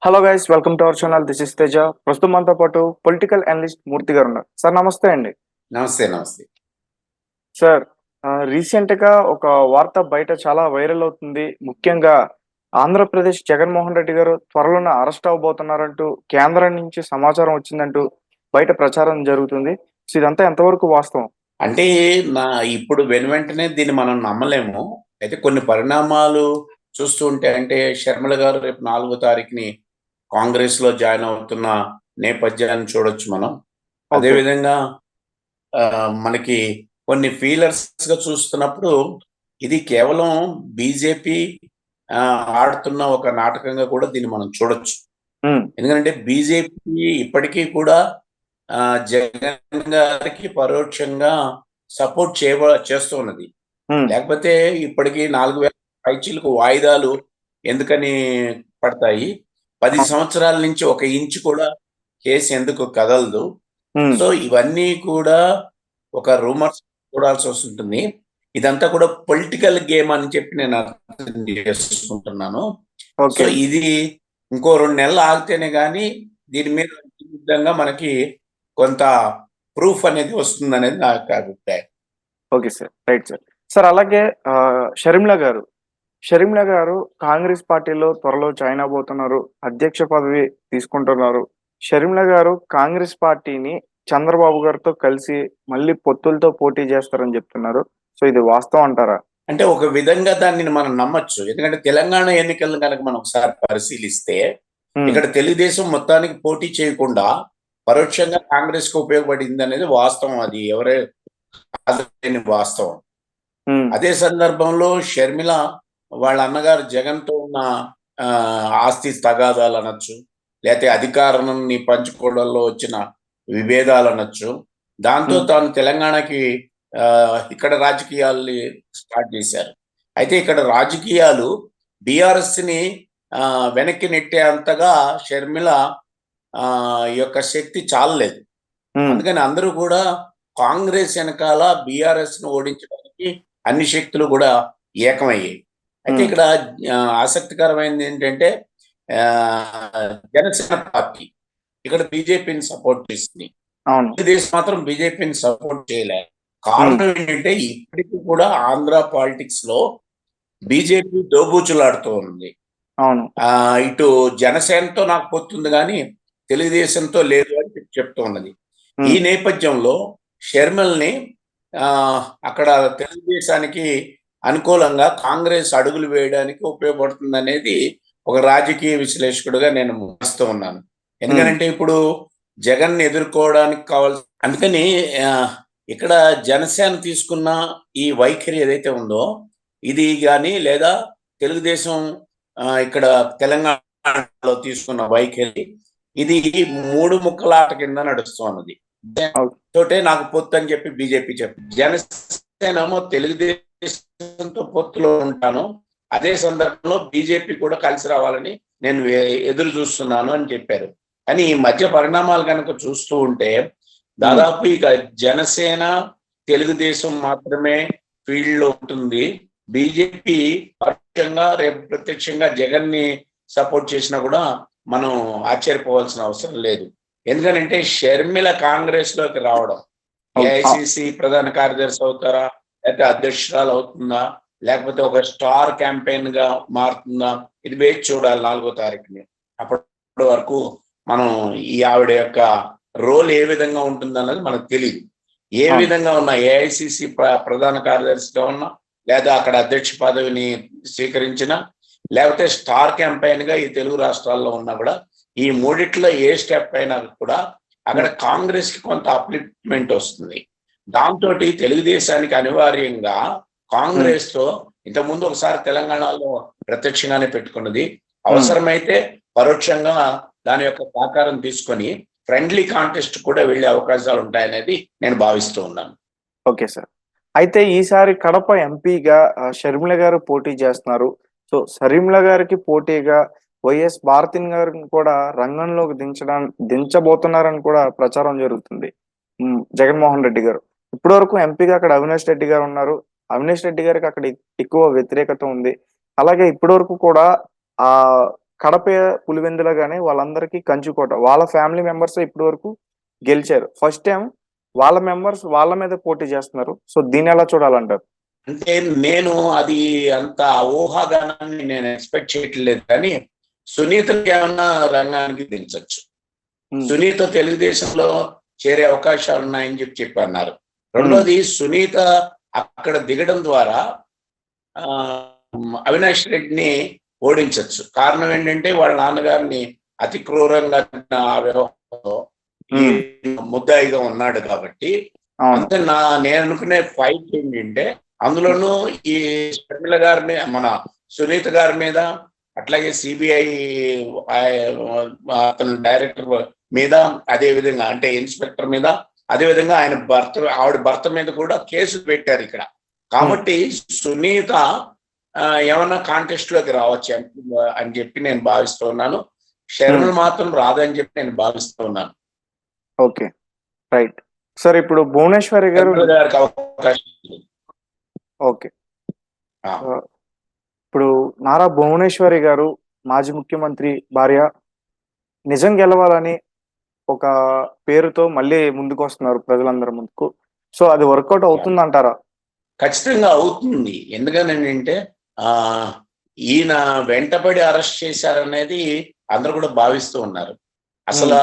Hello guys, welcome to our channel. This is Teja. ప్రస్తుతం మనతో పాటు పొలిటికల్ అనలిస్ట్ మూర్తి గారు ఉన్నారు. సార్ నమస్తే అండి. నమస్తే నమస్తే. సార్, రీసెంట్ గా ఒక వార్త బయట చాలా వైరల్ అవుతుంది. ముఖ్యంగా ఆంధ్రప్రదేశ్ జగన్మోహన్ రెడ్డి గారు త్వరలోనే అరెస్ట్ అవబోతున్నారంటూ కేంద్రం నుంచి సమాచారం వచ్చిందంటూ బయట ప్రచారం జరుగుతుంది. సో ఇదంతా ఎంతవరకు వాస్తవం? అంటే నా ఇప్పుడు వెంటనే దీన్ని మనం నమ్మలేము. అయితే కొన్ని పరిణామాలు చూస్తూ ఉంటే అంటే షర్మిల గారు రేపు 4వ తారీఖుని కాంగ్రెస్‌లో జాయిన్ అవుతున్న నేపథ్యాన్ని చూడొచ్చు మనం. అదే ఓకే. విధంగా మనకి కొన్ని ఫీలర్స్‌గా చూస్తున్నప్పుడు ఇది కేవలం బీజేపీ ఆడుతున్న ఒక నాటకంగా కూడా దీన్ని మనం చూడొచ్చు. ఉమ్, ఎందుకంటే బీజేపీ ఇప్పటికీ కూడా జగన్ గారికి పరోక్షంగా సపోర్ట్ చేస్తూ ఉన్నది. ఉమ్, లేకపోతే ఇప్పటికి 4,000 పైచీలకు వాయిదాలు ఎందుకని పడతాయి? 10 ఆ, సంవత్సరాల నుంచి ఒక ఇంచు కూడా కేసు ఎందుకు కదలదు? ఉమ్, సో ఇవన్నీ కూడా ఒక రూమర్స్ చూడాల్సి వస్తుంటుంది. ఇదంతా కూడా పొలిటికల్ గేమ్ అని చెప్పి నేను అర్థం చేసుకుంటున్నాను. So okay. ఇది ఇంకో 2 నెలలు ఆగితేనే గాని దీని మీద విరుద్ధంగా మనకి కొంత ప్రూఫ్ అనేది వస్తుందనేది నా యొక్క అభిప్రాయం. Okay sir, right sir. Sir అలాగే షర్మిల గారు కాంగ్రెస్ పార్టీలో త్వరలో జాయిన్ అవబోతున్నారు. అధ్యక్ష పదవి తీసుకుంటున్నారు. షర్మిల గారు కాంగ్రెస్ పార్టీని చంద్రబాబు గారితో కలిసి మళ్ళీ పొత్తులతో పోటీ చేస్తారని చెప్తున్నారు. సో ఇది వాస్తవం అంటారా? అంటే ఒక విధంగా దాన్ని మనం నమ్మొచ్చు. ఎందుకంటే తెలంగాణ ఎన్నికలను గనక మనం ఒకసారి పరిశీలిస్తే ఉమ్, ఇక్కడ తెలుగుదేశం మొత్తానికి పోటీ చేయకుండా పరోక్షంగా కాంగ్రెస్‌కి ఉపయోగపడిందనేది వాస్తవం. అది ఎవరే కాదలేని వాస్తవం. ఉమ్, అదే సందర్భంలో షర్మిల వాళ్ళ అన్నగారు జగన్‌తో ఉన్న ఆస్తి తగాదాలనొచ్చు. లేతే అధికారాన్ని పంచుకోవడంలో వచ్చిన విభేదాలనొచ్చు. దాంతో ఉమ్, తాను తెలంగాణకి ఇక్కడ రాజకీయాల్ని స్టార్ట్ చేశారు. అయితే ఇక్కడ రాజకీయాలు బీఆర్ఎస్‌ని వెనక్కి నెట్టే అంతగా షర్మిల యొక్క శక్తి చాలలేదు. ఉమ్, అందుకని అందరూ కూడా కాంగ్రెస్ వెనకాల బీఆర్ఎస్‌ను ఓడించడానికి అన్ని శక్తులు కూడా ఏకమయ్యాయి. అయితే ఉమ్, ఇక్కడ ఆసక్తికరమైనది ఏంటంటే జనసేన పార్టీ ఇక్కడ బీజేపీని సపోర్ట్ చేసింది. అవును. తెలుగుదేశం మాత్రం బీజేపీని సపోర్ట్ చేయలే. ఉమ్, కారణం ఏంటంటే ఇప్పటికీ కూడా ఆంధ్ర పాలిటిక్స్ లో బీజేపీ దోబూచులాడుతూ ఉంది. అవును. ఇటు జనసేనతో నాకు పొత్తుంది కానీ తెలుగుదేశంతో లేదు అని చెప్తూ ఉన్నది. ఈ ఉమ్, నేపథ్యంలో షర్మిలని అక్కడ తెలుగుదేశానికి అనుకూలంగా కాంగ్రెస్ అడుగులు వేయడానికి ఉపయోగపడుతుందనేది ఒక రాజకీయ విశ్లేషకుడిగా నేను భావిస్తూ ఉన్నాను. ఉమ్, ఎందుకంటే ఇప్పుడు జగన్ ఎదుర్కోవడానికి కావాల్సి అందుకని ఇక్కడ జనసేన తీసుకున్న ఈ వైఖరి ఏదైతే ఉందో ఇది కానీ లేదా తెలుగుదేశం ఇక్కడ తెలంగాణలో తీసుకున్న వైఖరి ఇది 3 ముక్కలాట కింద నడుస్తున్నది. ఓకే. తోటే నాకు పొత్తు అని చెప్పి బీజేపీ చెప్పింది. జనసేనేమో తెలుగుదేశంతో పొత్తులో ఉంటాను. అదే సందర్భంలో బీజేపీ కూడా కలిసి రావాలని నేను ఎదురు చూస్తున్నాను అని చెప్పారు. కానీ ఈ మధ్య పరిణామాలు కనుక చూస్తూ ఉంటే దాదాపు ఇక జనసేన తెలుగుదేశం మాత్రమే ఫీల్డ్ లో ఉంటుంది. బీజేపీ పరోక్షంగా రేపు ప్రత్యక్షంగా జగన్ ని సపోర్ట్ చేసినా కూడా మనం ఆశ్చర్యపోవాల్సిన అవసరం లేదు. ఎందుకంటే షర్మిల కాంగ్రెస్ లోకి రావడం ఏఐసిసి ప్రధాన కార్యదర్శి అవుతారా, లేకపోతే అధ్యక్షురాలు అవుతుందా, లేకపోతే ఒక స్టార్ క్యాంపెయిన్ గా మారుతుందా, ఇది వేచి చూడాలి 4వ తారీఖుని. అప్పటి వరకు మనం ఈ ఆవిడ యొక్క రోల్ ఏ విధంగా ఉంటుందన్నది మనకు తెలియదు. ఏ విధంగా ఉన్నా ఏఐసిసి ప్రధాన కార్యదర్శిగా ఉన్నా లేదా అక్కడ అధ్యక్ష పదవిని స్వీకరించినా లేకపోతే స్టార్ క్యాంపెయిన్ గా ఈ తెలుగు రాష్ట్రాల్లో ఉన్నా కూడా ఈ మూడిట్లో ఏ స్టెప్ అయినా కూడా అక్కడ కాంగ్రెస్ కి కొంత అప్లిప్మెంట్ వస్తుంది. దాంతో తెలుగుదేశానికి అనివార్యంగా కాంగ్రెస్ తో ఇంతకుముందు ఒకసారి తెలంగాణలో ప్రత్యక్షంగానే పెట్టుకున్నది. అవసరమైతే పరోక్షంగా దాని యొక్క సహకారం తీసుకొని ఫ్రెండ్లీ కాంటెస్ట్ కూడా వెళ్లే అవకాశాలు ఉంటాయనేది నేను భావిస్తూ ఉన్నాను. Okay sir. అయితే ఈసారి కడప ఎంపీగా షర్మిల గారు పోటీ చేస్తున్నారు. సో షర్మిల గారికి పోటీగా వైఎస్ భారతిని గారిని కూడా రంగంలోకి దించబోతున్నారని కూడా ప్రచారం జరుగుతుంది. జగన్మోహన్ రెడ్డి గారు ఇప్పటి వరకు ఎంపీగా అక్కడ అవినాష్ రెడ్డి గారు ఉన్నారు. అవినాష్ రెడ్డి గారికి అక్కడ ఎక్కువ వ్యతిరేకత ఉంది. అలాగే ఇప్పటి వరకు కూడా ఆ కడప పులివెందుల గానీ వాళ్ళందరికీ కంచుకోట. వాళ్ళ ఫ్యామిలీ మెంబర్స్ ఇప్పటి వరకు గెలిచారు. ఫస్ట్ టైం వాళ్ళ మెంబర్స్ వాళ్ళ మీద పోటీ చేస్తున్నారు. సో దీన్ని ఎలా చూడాలంటారు? అంటే నేను అది అంత ఊహాగానాన్ని నేను ఎక్స్పెక్ట్ చేయట్లేదు, కానీ సునీతకి ఏమన్నా రంగానికి దించొచ్చు. సునీత తెలుగుదేశంలో చేరే అవకాశాలు ఉన్నాయని చెప్పి అన్నారు. రెండోది, సునీత అక్కడ దిగడం ద్వారా అవినాష్ రెడ్డిని ఓడించవచ్చు. కారణం ఏంటంటే వాళ్ళ నాన్నగారిని అతి క్రూరంగా ముద్దాయిగా ఉన్నాడు కాబట్టి. అంతే నేను అనుకునే ఫైట్ ఏంటంటే, అందులోనూ ఈ షర్మిల గారి మన సునీత గారి మీద, అట్లాగే సిబిఐ అతని డైరెక్టర్ మీద, అదే విధంగా అంటే ఇన్స్పెక్టర్ మీద, అదే విధంగా ఆవిడ భర్త మీద కూడా కేసులు పెట్టారు ఇక్కడ. కాబట్టి సునీత ఏమన్నా కాంటెస్ట్ లోకి రావచ్చు అని చెప్పి నేను భావిస్తూ ఉన్నాను. షర్మిల మాత్రం రాదని చెప్పి నేను భావిస్తూ ఉన్నాను. Okay, right sir. ఇప్పుడు భువనేశ్వరి గారు ఓకే, ఇప్పుడు నారా భువనేశ్వరి గారు మాజీ ముఖ్యమంత్రి భార్య నిజం గెలవాలని ఒక పేరుతో మళ్ళీ ముందుకు వస్తున్నారు ప్రజలందరి ముందుకు. సో అది వర్కౌట్ అవుతుంది అంటారా? ఖచ్చితంగా అవుతుంది. ఎందుకనంటే ఈయన వెంటబడి అరెస్ట్ చేశారనేది అందరూ కూడా భావిస్తూ ఉన్నారు. అసలు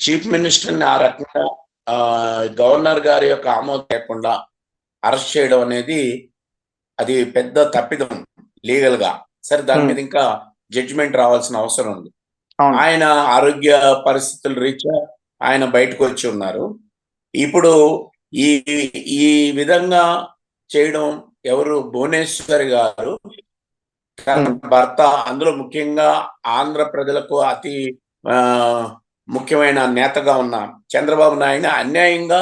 చీఫ్ మినిస్టర్ని ఆ రకంగా గవర్నర్ గారి యొక్క ఆమోదం లేకుండా అరెస్ట్ చేయడం అనేది అది పెద్ద తప్పిదం లీగల్ గా. సరే, దాని మీద ఇంకా జడ్జిమెంట్ రావాల్సిన అవసరం ఉంది. ఆయన ఆరోగ్య పరిస్థితుల రీత్యా ఆయన బయటకు వచ్చి ఉన్నారు. ఇప్పుడు ఈ విధంగా చేయడం ఎవరు? భువనేశ్వరి గారు భర్త, అందులో ముఖ్యంగా ఆంధ్ర ప్రజలకు అతి ముఖ్యమైన నేతగా ఉన్న చంద్రబాబు నాయుడు అన్యాయంగా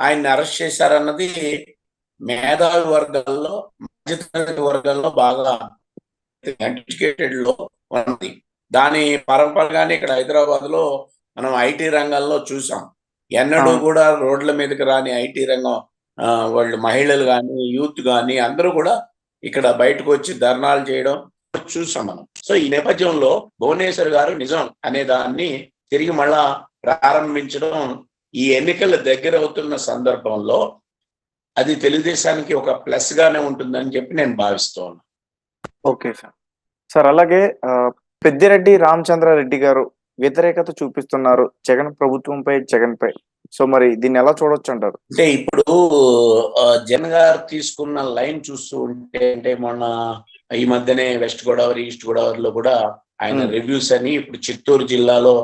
ఆయన్ని అరెస్ట్ చేశారన్నది మేధావి వర్గాల్లో, మధ్యతరగతి వర్గాల్లో బాగా ఎడ్యుకేటెడ్ లో ఉన్నది. దాని పరంపరగానే ఇక్కడ హైదరాబాద్ లో మనం ఐటీ రంగంలో చూసాం. ఎన్నడూ కూడా రోడ్ల మీదకి రాని ఐటీ రంగం వాళ్ళు మహిళలు కానీ, యూత్ కానీ అందరూ కూడా ఇక్కడ బయటకు వచ్చి ధర్నాలు చేయడం చూసాం మనం. సో ఈ నేపథ్యంలో భువనేశ్వర్ గారు నిజం అనే దాన్ని తిరిగి మళ్ళా ప్రారంభించడం ఈ ఎన్నికల దగ్గర అవుతున్న సందర్భంలో అది తెలుగుదేశానికి ఒక ప్లస్ గానే ఉంటుందని చెప్పి నేను భావిస్తూ ఉన్నాను. Okay sir. సార్ అలాగే పెద్దిరెడ్డి రామచంద్రారెడ్డి గారు వ్యతిరేకత చూపిస్తున్నారు జగన్ ప్రభుత్వంపై, జగన్ పై. సో మరి దీన్ని ఎలా చూడొచ్చు అంటారు? అంటే ఇప్పుడు జగన్ గారు తీసుకున్న లైన్ చూస్తూ ఉంటే, అంటే మొన్న ఈ మధ్యనే వెస్ట్ గోదావరి, ఈస్ట్ గోదావరిలో కూడా ఆయన రివ్యూస్ అని ఇప్పుడు చిత్తూరు జిల్లాలో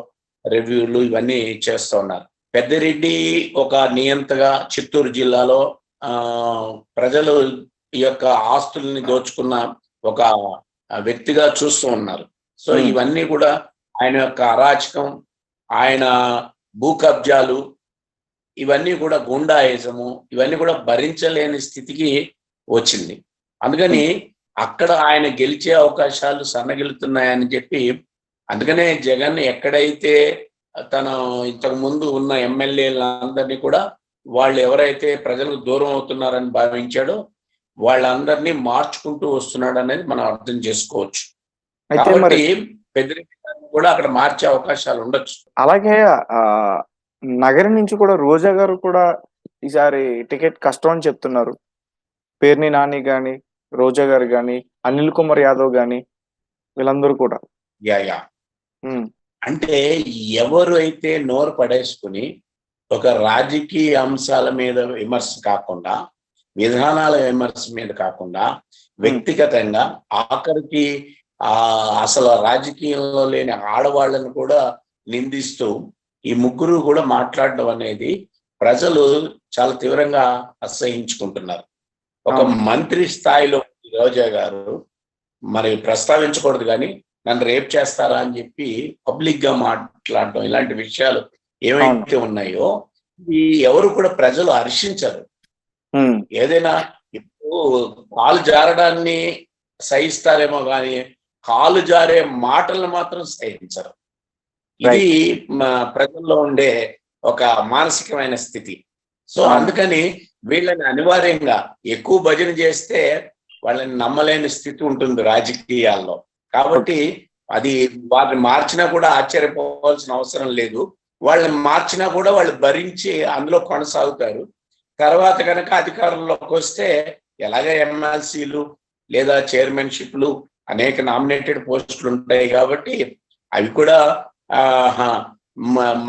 రివ్యూలు ఇవన్నీ చేస్తూ ఉన్నారు. పెద్దిరెడ్డి ఒక నియంతగా చిత్తూరు జిల్లాలో ప్రజలు యొక్క ఆస్తుల్ని దోచుకున్న ఒక వ్యక్తిగా చూస్తూ ఉన్నారు. సో ఇవన్నీ కూడా ఆయన యొక్క అరాచకం, ఆయన భూ కబ్జాలు, ఇవన్నీ కూడా గుండాయిజము, ఇవన్నీ కూడా భరించలేని స్థితికి వచ్చింది. అందుకని అక్కడ ఆయన గెలిచే అవకాశాలు సన్నగిలుతున్నాయని చెప్పి, అందుకనే జగన్ ఎక్కడైతే తన ఇంతకు ముందు ఉన్న ఎమ్మెల్యేలందరినీ కూడా వాళ్ళు ఎవరైతే ప్రజలకు దూరం అవుతున్నారని భావించాడో వాళ్ళందరినీ మార్చుకుంటూ వస్తున్నాడు అనేది మనం అర్థం చేసుకోవచ్చు. కాబట్టి పెద్దిరెడ్డి కూడా అక్కడ మార్చే అవకాశాలు ఉండొచ్చు. అలాగే నగరం నుంచి కూడా రోజా గారు కూడా ఈసారి టికెట్ కష్టం అని చెప్తున్నారు. పేర్ని నాని గాని, రోజా గారు గాని, అనిల్ కుమార్ యాదవ్ గాని, వీళ్ళందరూ కూడా. యా అంటే ఎవరు అయితే నోరు పడేసుకుని ఒక రాజకీయ అంశాల మీద విమర్శ కాకుండా, విధానాల విమర్శ మీద కాకుండా, వ్యక్తిగతంగా ఆఖరికి అసలు రాజకీయంలో లేని ఆడవాళ్ళను కూడా నిందిస్తూ ఈ ముగ్గురు కూడా మాట్లాడడం అనేది ప్రజలు చాలా తీవ్రంగా అసహించుకుంటున్నారు. ఒక మంత్రి స్థాయిలో రోజా గారు మరి ప్రస్తావించకూడదు, కానీ నన్ను రేప్ చేస్తారా అని చెప్పి పబ్లిక్ గా మాట్లాడడం, ఇలాంటి విషయాలు ఏవైతే ఉన్నాయో ఈ ఎవరు కూడా ప్రజలు హర్షించరు. ఏదైనా ఇప్పుడు కాలు జారడాన్ని సహిస్తారేమో కానీ కాలు జారే మాటలను మాత్రం సహించరు. ఇది ప్రజల్లో ఉండే ఒక మానసికమైన స్థితి. సో అందుకని వీళ్ళని అనివార్యంగా ఎక్కువ భజన చేస్తే వాళ్ళని నమ్మలేని స్థితి ఉంటుంది రాజకీయాల్లో. కాబట్టి అది వారిని మార్చినా కూడా ఆశ్చర్యపోవాల్సిన అవసరం లేదు. వాళ్ళని మార్చినా కూడా వాళ్ళు భరించి అందులో కొనసాగుతారు. తర్వాత కనుక అధికారంలోకి వస్తే ఎలాగ ఎమ్మెల్సీలు లేదా చైర్మన్షిప్లు అనేక నామినేటెడ్ పోస్టులు ఉంటాయి కాబట్టి అవి కూడా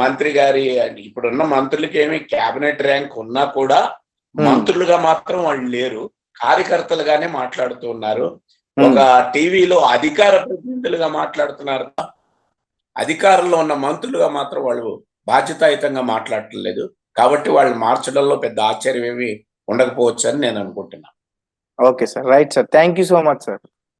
మంత్రి గారి ఇప్పుడున్న మంత్రులకి ఏమి క్యాబినెట్ ర్యాంక్ ఉన్నా కూడా మంత్రులుగా మాత్రం వాళ్ళు లేరు, కార్యకర్తలుగానే మాట్లాడుతూ ఉన్నారు. ఒక టీవీలో అధికార ప్రతినిధులుగా మాట్లాడుతున్నారు, అధికారంలో ఉన్న మంత్రులుగా మాత్రం వాళ్ళు బాధ్యతాయుతంగా మాట్లాడటం లేదు. కాబట్టి వాళ్ళు మార్చడంలో పెద్ద ఆశ్చర్యం ఏమి ఉండకపోవచ్చు అని నేను అనుకుంటున్నాను. Okay sir, right sir, thank you so much sir.